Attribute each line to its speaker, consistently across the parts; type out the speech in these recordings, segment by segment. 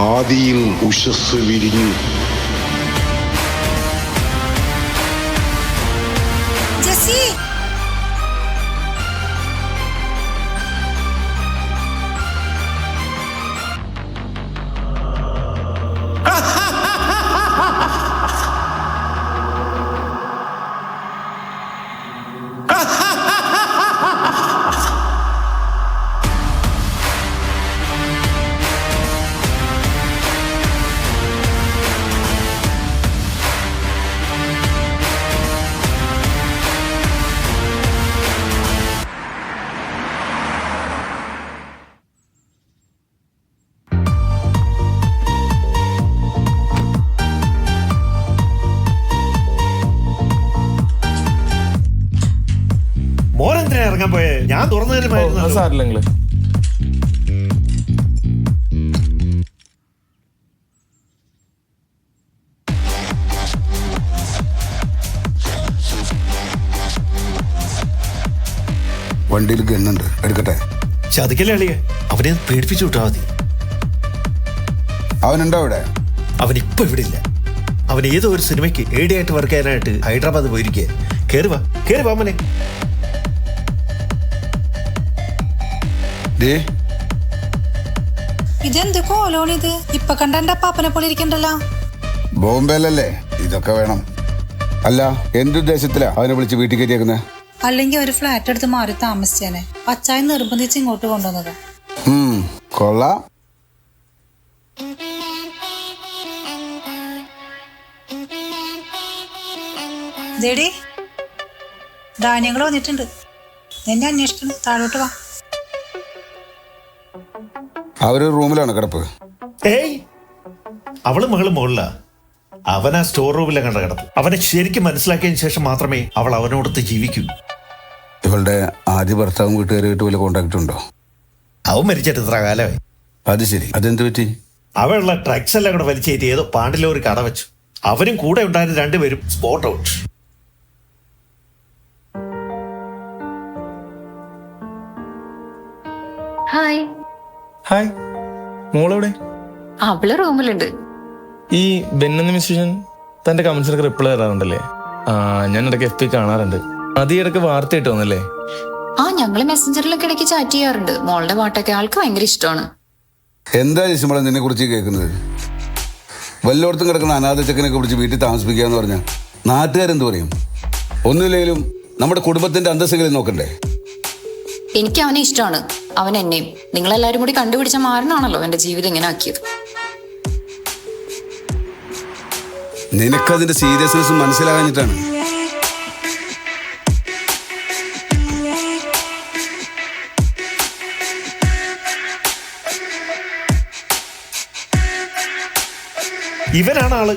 Speaker 1: ആദിയിൽ ഉഷസ് വിരിഞ്ഞു.
Speaker 2: മോനെന്തിനാ ഇറങ്ങാൻ പോയേ? ഞാൻ തുറന്നു തരുമായിരുന്നു.
Speaker 3: സാറില്ലെങ്കില്
Speaker 1: വണ്ടിയിൽ ഗണ്ണുണ്ട്, എടുക്കട്ടെ?
Speaker 2: ചതിക്കല്ലേ അളിയെ, അവനെ പേടിപ്പിച്ചു വിട്ടാ മതി.
Speaker 1: അവനുണ്ടോ അവിടെ?
Speaker 2: അവൻ ഇപ്പൊ ഇവിടെ ഇല്ല. അവൻ ഏതോ ഒരു സിനിമയ്ക്ക് ഏടിയായിട്ട് വർക്ക് ചെയ്യാനായിട്ട് ഹൈദരാബാദ് പോയിരിക്കുക. കേറി വാ മോനെ.
Speaker 4: ഇതെന്ത് കോലോണിത്? ഇപ്പൊ കണ്ട എന്റെ അപ്പാപ്പനെ പോലെ ഇരിക്കണ്ടല്ലോ.
Speaker 1: ബോംബെയിലല്ലേ ഇതൊക്കെ വേണം? അല്ല, എന്തുദ്ദേശത്തിലാ അവനെ വിളിച്ച് വീട്ടിൽ കയറ്റിയേക്കുന്നത്?
Speaker 4: അല്ലെങ്കിൽ ഒരു ഫ്ലാറ്റ് എടുത്ത് മാറി താമസിച്ചേനെ. അച്ചായ നിർബന്ധിച്ച് ഇങ്ങോട്ട് കൊണ്ടുവന്നത്.
Speaker 1: കൊള്ളാം.
Speaker 4: ദേടി, ധാന്യങ്ങൾ വന്നിട്ടുണ്ട്. നിന്നെ അന്വേഷിക്കണം. താഴോട്ട് വാ.
Speaker 1: അവര് റൂമിലാണ് കിടപ്പ്.
Speaker 2: ഏയ്, അവള് മുകളിലാ. അവൻ ആ സ്റ്റോർ റൂമിലെ കണ്ട കിടപ്പ്. അവനെ ശരിക്കും മനസ്സിലാക്കിയതിന് ശേഷം മാത്രമേ അവൾ അവനോടൊത്ത് ജീവിക്കൂ.
Speaker 1: ഇവളുടെ ആദ്യ ഭർത്താവും വീട്ടുകാരുമായിട്ട് വല്ല കോണ്ടാക്ട് ഉണ്ടോ?
Speaker 2: അവൻ മരിച്ചിട്ട് ഇത്ര കാലമായി.
Speaker 1: അത് ശരി, അതെന്ത് പറ്റി?
Speaker 2: അവളുള്ള ട്രക്സ് എല്ലാം കൂടെ വലിച്ചേറ്റി ഏതോ പാണ്ടിലോറി കട വെച്ചു. അവനും കൂടെ ഉണ്ടായിരുന്ന രണ്ടുപേരും സ്പോട്ട് ഔട്ട്.
Speaker 5: ഹായ്.
Speaker 3: ഹായ്, മോളെവിടെ?
Speaker 5: അവള് റൂമിലുണ്ട്.
Speaker 3: ഈ ബെന്നെന്ന മ്യൂസിഷ്യൻ തന്റെ കമന്റ്സിനൊക്കെ റിപ്ലൈ തരാറുണ്ടല്ലേ? ഞാൻ ഇടയ്ക്ക് FB കാണാറുണ്ട്. അത് ഈ ഇടയ്ക്ക് വാർത്ത കിട്ടു വന്നല്ലേ?
Speaker 5: ഞങ്ങള് മെസ്സഞ്ചറിലൊക്കെ ഇടയ്ക്ക് ചാറ്റ് ചെയ്യാറുണ്ട്. മോളുടെ പാട്ടൊക്കെ ആൾക്ക് ഭയങ്കര ഇഷ്ടമാണ്.
Speaker 1: എന്താ ചേച്ചി നിന്നെ കുറിച്ച് കേൾക്കുന്നത്? വല്ലോടത്തും കിടക്കുന്ന അനാഥ ചെക്കനൊക്കെ പിടിച്ച് വീട്ടിൽ താമസിപ്പിക്കാന്ന് പറഞ്ഞാൽ നാട്ടുകാരെന്ത് പറയും? ഒന്നുമില്ലെങ്കിലും നമ്മുടെ കുടുംബത്തിന്റെ അന്തസ്സെങ്കിലും നോക്കണ്ടേ?
Speaker 5: എനിക്ക് അവനെ ഇഷ്ടമാണ്, അവൻ എന്നെയും. നിങ്ങളെല്ലാരും കൂടി കണ്ടുപിടിച്ച മാറനാണല്ലോ എന്റെ ജീവിതം ഇങ്ങനെ ആക്കിയത്.
Speaker 1: നിനക്കതിന്റെ സീരിയസ്നെസ് മനസ്സിലാകാഞ്ഞിട്ടാണ്.
Speaker 2: ഇവനാണ് ആള്.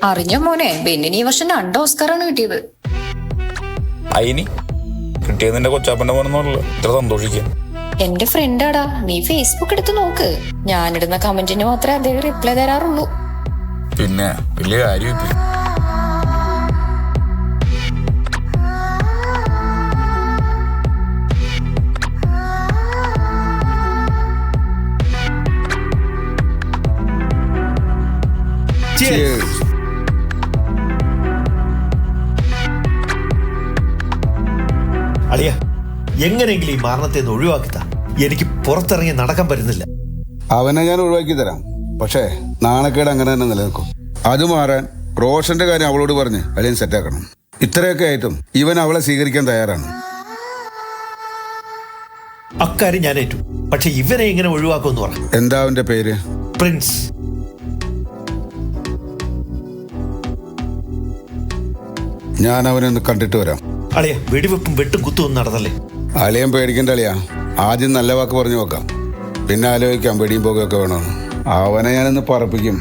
Speaker 5: അറിഞ്ഞോ മോനെ, ബെന്നിന് ഈ വർഷം 2 ഓസ്കാറാണ് കിട്ടിയത്.
Speaker 6: അയിനി കിട്ടിയതിന്റെ കൊച്ചാപ്പന്റെ മോനെന്നുള്ളു ഇത്ര സന്തോഷിക്കാൻ.
Speaker 5: എന്റെ ഫ്രണ്ടാടാ, നീ ഫേസ്ബുക്ക് എടുത്ത് നോക്ക്. ഞാനിടുന്ന കമന്റിന് മാത്രമേ അദ്ദേഹം റിപ്ലൈ തരാറുള്ളൂ.
Speaker 6: പിന്നെ വലിയ കാര്യം.
Speaker 2: അളിയ, എങ്ങനെയെങ്കിലും ഈ മരണത്തെ ഒഴിവാക്കിത്താ. എനിക്ക് പുറത്തിറങ്ങി നടക്കാൻ പറ്റുന്നില്ല.
Speaker 1: അവനെ ഞാൻ ഒഴിവാക്കി തരാം, പക്ഷേ നാണക്കേട് അങ്ങനെ തന്നെ നിലനിൽക്കും. അത് മാറാൻ റോഷന്റെ കാര്യം അവളോട് പറഞ്ഞ് അളിയൻ സെറ്റാക്കണം. ഇത്രയൊക്കെ ആയിട്ടും ഇവൻ അവളെ സ്വീകരിക്കാൻ തയ്യാറാണ്.
Speaker 2: അക്കാര്യം ഞാൻ ഏറ്റു. പക്ഷെ ഇവനെ എങ്ങനെ ഒഴിവാക്കുമെന്ന് പറഞ്ഞു.
Speaker 1: എന്താ അവന്റെ പേര്?
Speaker 2: പ്രിൻസ്.
Speaker 1: ഞാൻ അവനെ ഒന്ന് കണ്ടിട്ട് വരാം.
Speaker 2: അളിയ, വെടിവെപ്പും വെട്ടും കുത്തും നടന്നല്ലേ?
Speaker 1: അളിയൻ പേടിക്കണ്ട അളിയാ. ആദ്യം നല്ല വാക്ക് പറഞ്ഞു നോക്കാം, പിന്നെ ആലോചിക്കാം വെടിയും പോകുകയൊക്കെ വേണമെന്ന്. അവനെ ഞാനൊന്ന് പറപ്പിക്കും.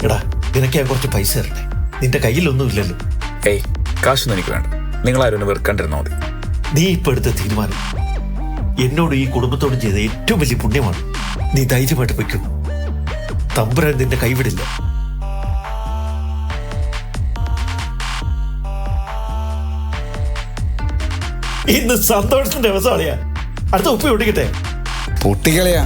Speaker 2: എടാ നിനക്ക് ഞാൻ കുറച്ച് പൈസ തരട്ടെ. നിന്റെ കയ്യിലൊന്നും ഇല്ലല്ലോ.
Speaker 6: ഏയ് കാശൊന്നും എനിക്ക് വേണ്ട. നിങ്ങൾ ആരും എന്നെ വെറുക്കാണ്ടിരുന്നാൽ മതി.
Speaker 2: നീ ഇപ്പൊ എടുത്ത തീരുമാനം എന്നോടും ഈ കുടുംബത്തോടും ചെയ്ത ഏറ്റവും വലിയ പുണ്യമാണ്. നീ ധൈര്യമായിട്ട് വയ്ക്കൂ. തമ്പുരാൻ നിന്റെ കൈവിടില്ല. ഇന്ന് സന്തോഷത്തിന്റെ ദിവസമാണിയാ. അടുത്ത ഉപ്പ് ഒട്ടിക്കട്ടെ.
Speaker 1: പൊട്ടിക്കളയാ.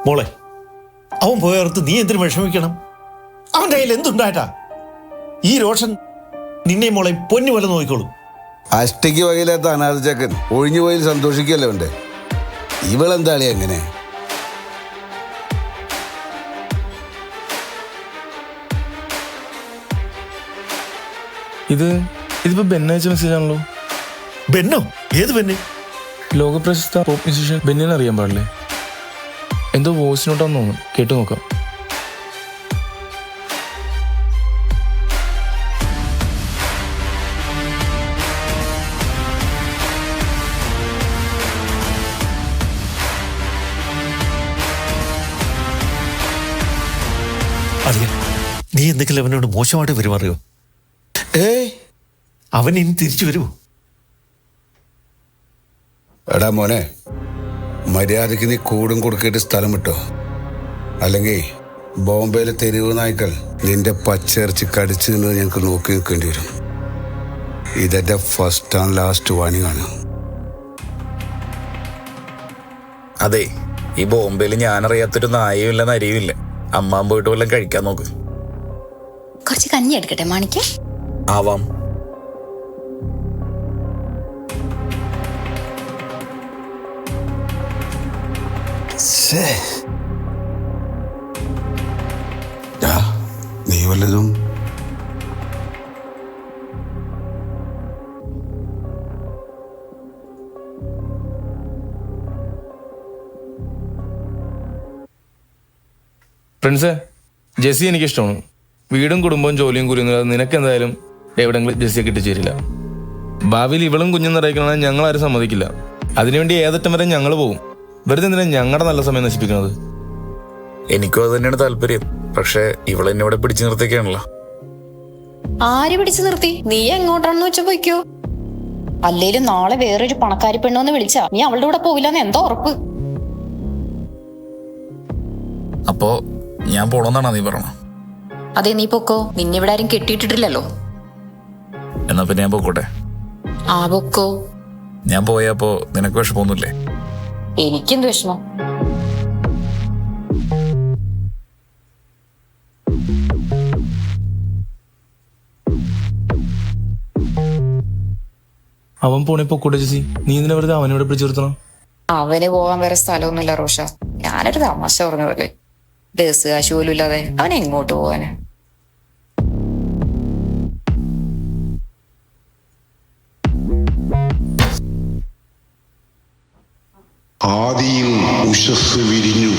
Speaker 2: മോളെ, അവൻ പോയർത്ത് നീ എന്തിനു വിഷമിക്കണം? അവന്റെ കയ്യിൽ എന്തുണ്ടായിട്ടാ? ഈ രോഷൻ നിന്നെ മോളെ പൊന്നു പോലെ നോക്കിക്കോളൂ.
Speaker 1: അഷ്ടയ്ക്ക് വകയില്ലാത്ത അനാഥ ചക്കൻ ഒഴിഞ്ഞു പോയി സന്തോഷിക്കല്ലേ ഉണ്ട്. ഇവളെന്താളി എങ്ങനെ?
Speaker 3: ഇതിപ്പോ ബെന്നയച്ച മെസ്സേജ് ആണല്ലോ.
Speaker 2: ബെന്നോ? ഏത് ബെന്ന്?
Speaker 3: ലോകപ്രശസ്ത പോപ്പ് മ്യൂസിഷ്യൻ ബെന്നിനെ അറിയാൻ പാടില്ലേ? എന്തോ വോയിസ് നോട്ടാന്ന് തോന്നുന്നു. കേട്ടു നോക്കാം.
Speaker 2: അറിയാം, നീ എന്തെങ്കിലും അവനോട് മോശമായിട്ട് പെരുമാറിയോ? അവൻ ഇനി തിരിച്ചു വരുമോ?
Speaker 1: എടാ മോനെ, മര്യാദയ്ക്ക് നീ കൂടും കൊടുക്കിയിട്ട് സ്ഥലം വിട്ടോ. അല്ലെങ്കിൽ ബോംബെയിലെ തെരുവ് നായ്ക്കൾ നിന്റെ പച്ചിറച്ചി കടിച്ചു നിന്നത് ഞങ്ങൾക്ക് നോക്കി നിൽക്കേണ്ടി വരും. ഇതെന്റെ ഫസ്റ്റ് ആൻഡ് ലാസ്റ്റ് വാണിംഗ് ആണ്.
Speaker 6: അതെ, ഈ ബോംബെയിൽ ഞാനറിയാത്തൊരു നായയും ഇല്ല നരിയും ഇല്ല. അമ്മാൻ പോയിട്ട് വല്ലതും കഴിക്കാൻ നോക്ക്.
Speaker 5: കുറച്ച് കഞ്ഞി എടുക്കട്ടെ മാണിക്ക്?
Speaker 6: ആവാം.
Speaker 1: നീ വല്ലതും
Speaker 3: ഫ്രണ്ട്സേ, ജെസ്സി എനിക്കിഷ്ടമാണ്. വീടും കുടുംബവും ജോലിയും കൂലിയൊന്നും നിനക്ക് എന്തായാലും എവിടെങ്കിലും ജെസ്സിയെ കിട്ടിച്ചേരില്ല. ഭാവിയിൽ ഇവളും കുഞ്ഞും നിറയ്ക്കണമെന്ന് ഞങ്ങളാരും സമ്മതിക്കില്ല. അതിനുവേണ്ടി ഏതറ്റം വരെ ഞങ്ങൾ പോകും. വെറുതെ എന്തിനാ ഞങ്ങളുടെ നല്ല സമയം നശിപ്പിക്കുന്നത്?
Speaker 6: എനിക്കും അത് തന്നെയാണ് താല്പര്യം. പക്ഷെ ഇവളെന്നെ ഇവിടെ പിടിച്ചു നിർത്തിയൊക്കെയാണല്ലോ.
Speaker 5: ആര് പിടിച്ചു നിർത്തി? നീ എങ്ങോട്ടാണെന്ന് വെച്ചാ പോയിക്കോ. അല്ലേലും നാളെ വേറൊരു പണക്കാരി പെണ്ണോന്ന് വിളിച്ചാ നീ അവളുടെ കൂടെ പോവില്ലെന്ന് എന്തോ ഉറപ്പ്?
Speaker 6: അപ്പോ ഞാൻ പോണമെന്നാണോ നീ പറഞ്ഞത്?
Speaker 5: അതെ, നീ പൊക്കോ. നിന്നെ ഇവിടെ ആരും കെട്ടിയിട്ടിട്ടില്ലല്ലോ.
Speaker 6: എന്നാ പിന്നെ ഞാൻ പോയിക്കോട്ടെ.
Speaker 5: ആ പൊക്കോ.
Speaker 6: ഞാൻ പോയപ്പോ നിനക്ക് വിഷമമൊന്നുമില്ലേ?
Speaker 5: എനിക്കെന്ത് വിഷമം?
Speaker 3: അവൻ പോണേ പൊക്കൂടെ ജെസ്സി. നീ എന്തിനാ വെറുതെ അവനോട് പിടിച്ചു നിർത്തണം?
Speaker 5: അവന് പോവാൻ വേറെ സ്ഥലമൊന്നുമില്ല റോഷ. ഞാനൊരു തമാശ പറഞ്ഞ പോലെ. ബസ് കാശ് പോലും ഇല്ലാതെ അവൻ എങ്ങോട്ട് പോവാന്?
Speaker 7: ആദിയിൽ ഉഷസ് വിരിഞ്ഞു.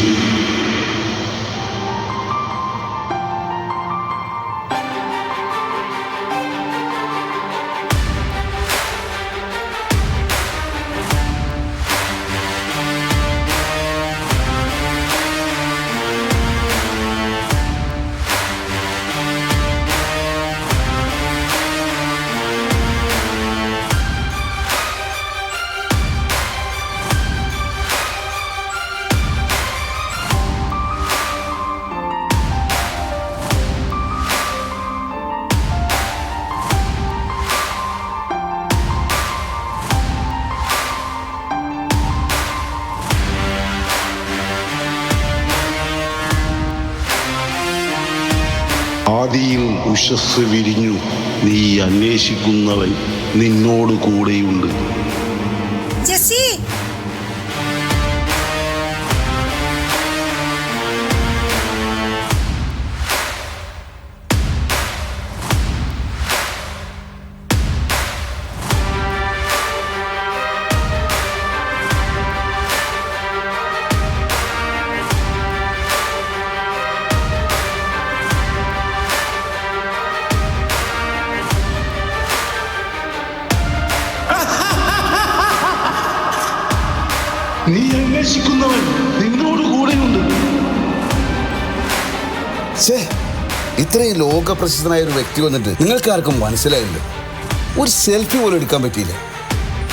Speaker 7: ആദിയിൽ ഉഷസ് വിരിഞ്ഞു. നീ അന്വേഷിക്കുന്നവൻ നിന്നോട് കൂടെയുണ്ട്.
Speaker 4: ജെസ്സി,
Speaker 7: നീ അന്വേഷിക്കുന്നവൻ നിന്നോട് കൂടെയുണ്ട്.
Speaker 1: ഇത്രയും ലോക പ്രസിദ്ധനായ ഒരു വ്യക്തി വന്നിട്ട് നിങ്ങൾക്ക് ആർക്കും മനസ്സിലായില്ല. ഒരു സെൽഫി പോലും എടുക്കാൻ പറ്റിയില്ല.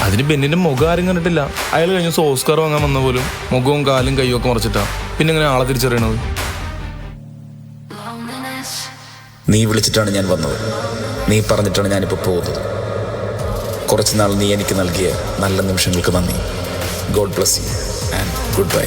Speaker 3: അതിന് ബെന്നിന്റെ മുഖം ആരും കണ്ടിട്ടില്ല. അയാൾ കഴിഞ്ഞ ദിവസം ഓസ്കാർ വാങ്ങാൻ വന്ന പോലും മുഖവും കാലും കൈയും ഒക്കെ മറച്ചിട്ടാ. പിന്നെ എങ്ങനെ ആളെ തിരിച്ചറിയണത്?
Speaker 6: നീ വിളിച്ചിട്ടാണ് ഞാൻ വന്നത്. നീ പറഞ്ഞിട്ടാണ് ഞാനിപ്പോൾ പോകുന്നത്. കുറച്ചുനാൾ നീ എനിക്ക് നൽകിയ നല്ല നിമിഷങ്ങൾക്ക് നന്ദി. God bless you and good bye.